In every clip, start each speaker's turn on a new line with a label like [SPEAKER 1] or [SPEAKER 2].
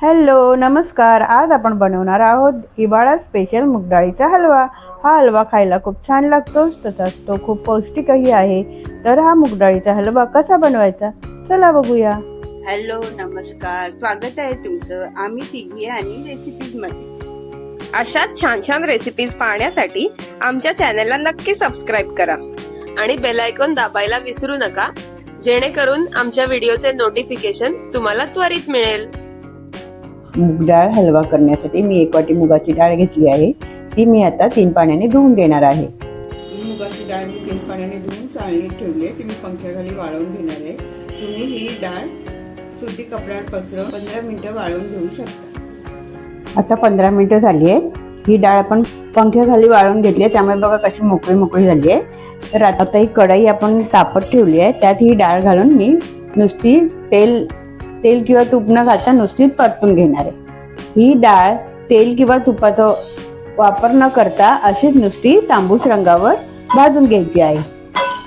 [SPEAKER 1] Hello नमस्कार। आज आपण बनवणार आहोत हिवाळा स्पेशल मूग डाळीचा हलवा। हा हलवा खायला खूप छान लागतो, तसाच तो खूप पौष्टिकही आहे। तर हा मूग डाळीचा हलवा कसा बनवायचा चला बघूया। हॅलो नमस्कार, स्वागत आहे तुमचं आम्ही तिघी आणि रेसिपीज मध्ये।
[SPEAKER 2] अशाच छान छान रेसिपीज पाहण्यासाठी आमच्या चॅनलला नक्की सबस्क्राइब करा आणि बेल आयकॉन दाबायला विसरू नका, जेणेकरून आमच्या व्हिडिओचे नोटिफिकेशन तुम्हाला त्वरित मिळेल।
[SPEAKER 1] मूग डाळ हलवा करण्यासाठी मी 1 वाटी मुगाची डाळ घेतली आहे। ती मी आता 3 पाण्याने धुवून घेणार आहे। मुगाची डाळ मी 3 पाण्याने धुवून चाळणीत ठेवली आहे। ती मी पंख्याखाली वाळवून घेणार आहे। तुम्ही ही डाळ सुती कपड्यावर पसरवून 15 मिनिटं वाळवून घेऊ शकता। आता 15 मिनिटं झाली आहेत। ही डाळ आपण पंख्याखाली वाळवून घेतली आहे, त्यामुळे बघा कशी मोकळी मोकळी झाली आहे। तर आता ही कढई आपण तापत ठेवली आहे, त्यात ही डाळ घालून मी नुसती तेल किंवा तूप न घालता नुसतीच परतून घेणार आहे। ही डाळ तेल किंवा तुपाचा वापर न करता अशीच नुसती तांबूस रंगावर भाजून घ्यायची आहे।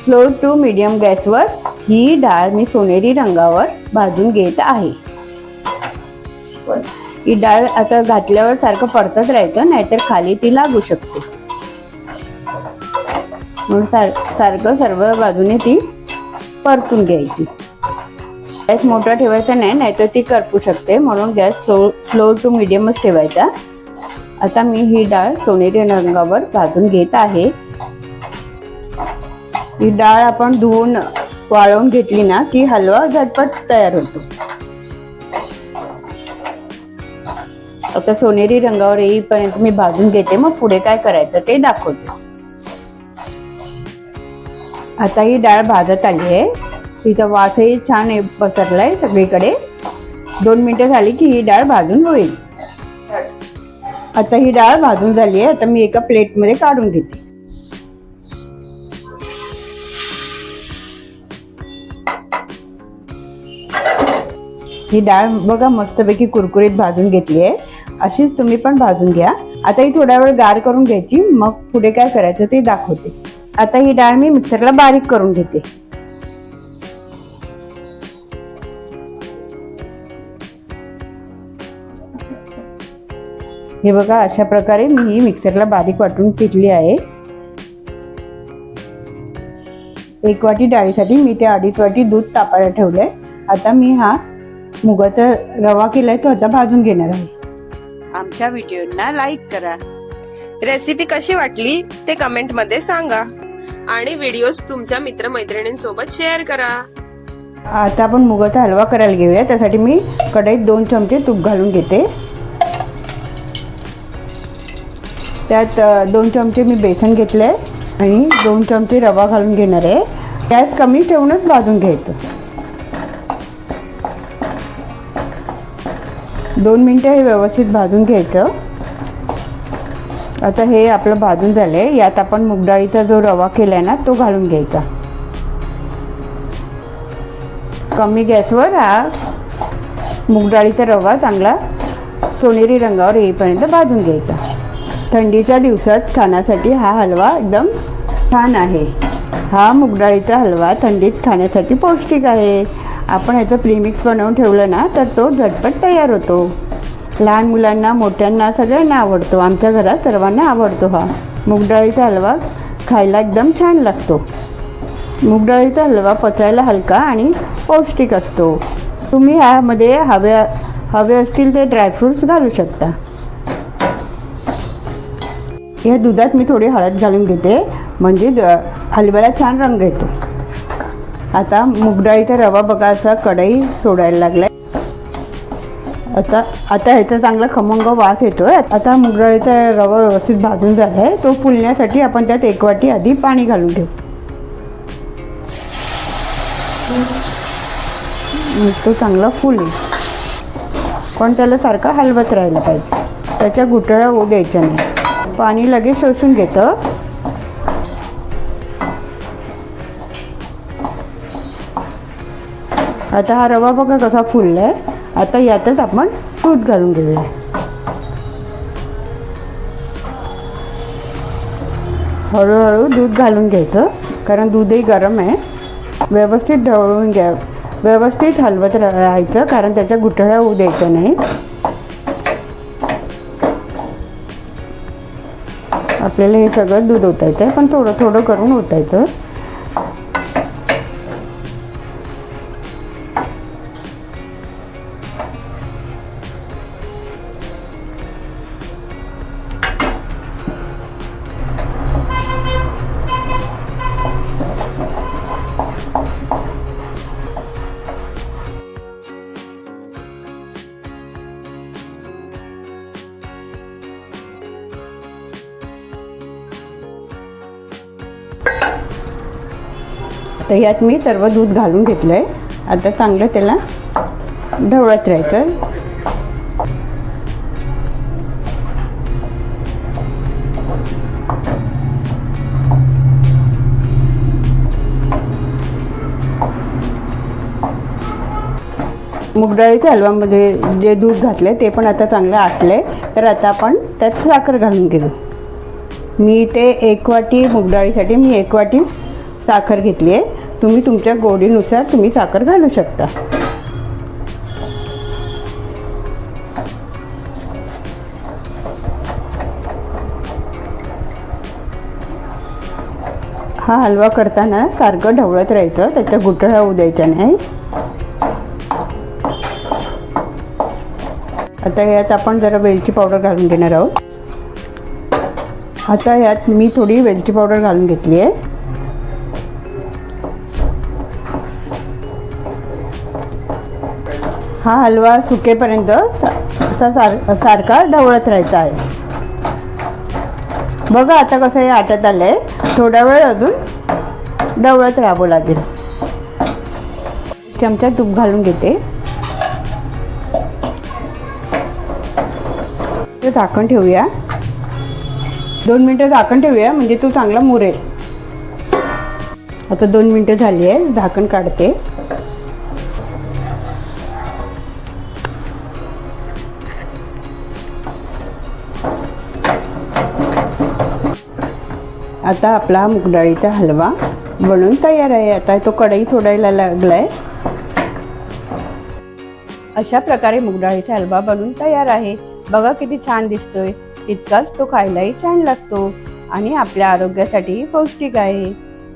[SPEAKER 1] स्लो टू मीडियम गॅसवर ही डाळ मी सोनेरी रंगावर भाजून घेत आहे। ही डाळ आता घातल्यावर सारखं परतत राहायचं, नाहीतर खाली ती लागू शकते, म्हणून सारखं सर्व बाजूने ती परतून घ्यायची। गॅस मोठा ठेवायचा नाही, नाहीतर ती करपू शकते, म्हणून गॅस स्लो टू मीडियमच ठेवायचा। आता मी ही डाळ सोनेरी रंगावर भाजून घेत आहे। ही डाळ आपण धुवून वाळवून घेतली ना की हलवा झटपट तयार होतो। आता सोनेरी रंगावर येईपर्यंत मी भाजून घेते, मग पुढे काय करायचं ते दाखवते। आता ही डाळ भाजत आली आहे, तिचा वासही छान पसरलाय सगळीकडे। 2 मिनिटं झाली की ही डाळ भाजून होईल। आता ही डाळ भाजून झाली आहे, आता मी एका प्लेटमध्ये काढून घेते। ही डाळ बघा मस्तपैकी कुरकुरीत भाजून घेतली आहे, अशीच तुम्ही पण भाजून घ्या। आता ही थोडा वेळ गार करून घ्यायची, मग पुढे काय करायचं ते दाखवते। आता ही डाळ मी मिक्सरला बारीक करून घेते। हे बघा अशा प्रकारे मी ही मिक्सरला बारीक वाटून घेतली आहे। 1 वाटी डाळीसाठी मी ते 2.5 वाटी दूध तापायला ठेवलंय। आता मी हा मुगाचा रवा केलाय तो आता भाजून घेणार आहे। आमच्या व्हिडिओना लाईक करा।
[SPEAKER 2] रेसिपी कशी वाटली ते कमेंट मध्ये सांगा आणि व्हिडिओज तुमच्या मित्रमैत्रिणींसोबत शेअर करा।
[SPEAKER 1] आता आपण मुगाचा हलवा करायला घेऊया। त्यासाठी मी कढईत 2 चमचे तूप घालून घेते। त्यात 2 चमचे मी बेसन घेतले आणि 2 चमचे रवा घालून घेणार आहे। गॅस कमी ठेवूनच भाजून घ्यायचं। 2 मिनिटं हे व्यवस्थित भाजून घ्यायचं। आता हे आपलं भाजून झालंय, यात आपण मूग डाळीचा जो रवा केलाय ना तो घालून घ्यायचा। कमी गॅसवर हा मूग डाळीचा रवा चांगला सोनेरी रंगावर येईपर्यंत भाजून घ्यायचा। थंडीच्या दिवसात खाण्यासाठी हा हलवा एकदम छान आहे। हा मूग डाळीचा हलवा थंडीत खाण्यासाठी पौष्टिक आहे। आपण याचं प्रीमिक्स बनवून ठेवलं ना तर तो झटपट तयार होतो। लहान मुलांना मोठ्यांना सगळ्यांना आवडतो। आमच्या घरात सर्वांना आवडतो हा मूग डाळीचा हलवा, खायला एकदम छान लागतो। मूग डाळीचा हलवा पचायला हलका आणि पौष्टिक असतो। तुम्ही ह्यामध्ये हवे असतील ते ड्रायफ्रुट्स घालू शकता। या दुधात मी थोडी हळद घालून घेते, म्हणजे हलव्याला छान रंग येतो। आता मूग डाळीचा रवा बघा असा कढई सोडायला लागलाय। आता ह्याचा चांगला खमंग वास येतोय। आता मूग डाळीचा रवा व्यवस्थित भाजून झालाय, तो फुलण्यासाठी आपण त्यात 1 वाटी आधी पाणी घालून घेऊ। तो चांगला फुलेल, पण त्याला सारखा हलवत राहायला पाहिजे, त्याच्या गुठळ्या होऊ द्यायच्या नाही। पाणी लगेच शोषून घेतं। आता हा रवा बघा कसा फुललाय। आता यातच आपण दूध घालून घेऊया। हळूहळू दूध घालून घ्यायचं, कारण दूधही गरम आहे। व्यवस्थित ढवळून घ्या, व्यवस्थित हलवत राहायचं, कारण त्याच्या गुठळ्या होऊ द्यायच्या नाहीत। आपल्याला हे सगळं दूध ओतायचं आहे, पण थोडं थोडं करून ओतायचं. तर यात मी सर्व दूध घालून घेतलं आहे. आता चांगलं त्याला ढवळत राहायचं. मुगडाळीच्या हलव्यामध्ये जे दूध घातलं ते पण आता चांगलं आटलं. तर आता आपण त्यात साखर घालून घेऊ. मी ते 1 वाटी मुगडाळीसाठी मी 1 वाटी साखर घेतली आहे. तुम्ही तुमच्या गोडीनुसार तुम्ही साखर घालू शकता. हा हलवा करताना सारखं ढवळत राहायचं, त्याच्या गुठळ्या होऊ द्यायच्या नाही. आता यात आपण जरा वेलची पावडर घालून घेणार आहोत. आता यात मी थोडी वेलची पावडर घालून घेतली आहे. हा हलवा सुकेपर्यंत सारखा ढवळत राहायचा आहे. बघा आता कसं हे आटत आलं आहे. थोडा वेळ अजून ढवळत राहावं लागेल. चमचा तूप घालून घेते. झाकण ठेवूया. 2 मिनटं झाकण ठेवूया, म्हणजे तो चांगला मुरेल. आता 2 मिनटं झाली आहे. झाकण काढते. आता आपला मुगडाळीचा हलवा बनून तयार आहे. आता तो कढई सोडायला लागलाय. अशा प्रकारे मुगडाळीचा हलवा बनून तयार आहे. बघा किती छान दिसतोय. तितकाच तो खायलाही छान लागतो आणि आपल्या आरोग्यासाठी पौष्टिक आहे.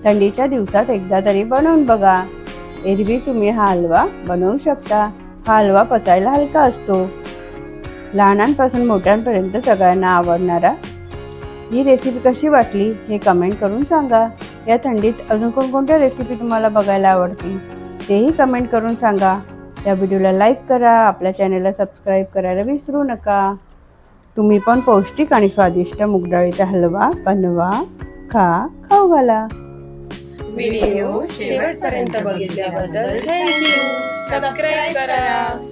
[SPEAKER 1] थंडीच्या दिवसात एकदा तरी बनवून बघा. एरवी तुम्ही हा हलवा बनवू शकता. हा हलवा पचायला हलका असतो. लहानांपासून मोठ्यांपर्यंत सगळ्यांना आवडणारा. ही रेसिपी कशी वाटली हे कमेंट करून सांगा. या थंडीत अजून कोणकोणत्या रेसिपी तुम्हाला बघायला आवडतील तेही कमेंट करून सांगा. या व्हिडिओला लाईक करा. आपल्या चॅनलला सबस्क्राईब करायला विसरू नका. तुम्ही पण पौष्टिक आणि स्वादिष्ट मुगडाळीचा हलवा बनवा, खाऊ घाला.
[SPEAKER 2] व्हिडिओ शेवटपर्यंत बघितल्याबद्दल थँक्यू. सबस्क्राईब करा.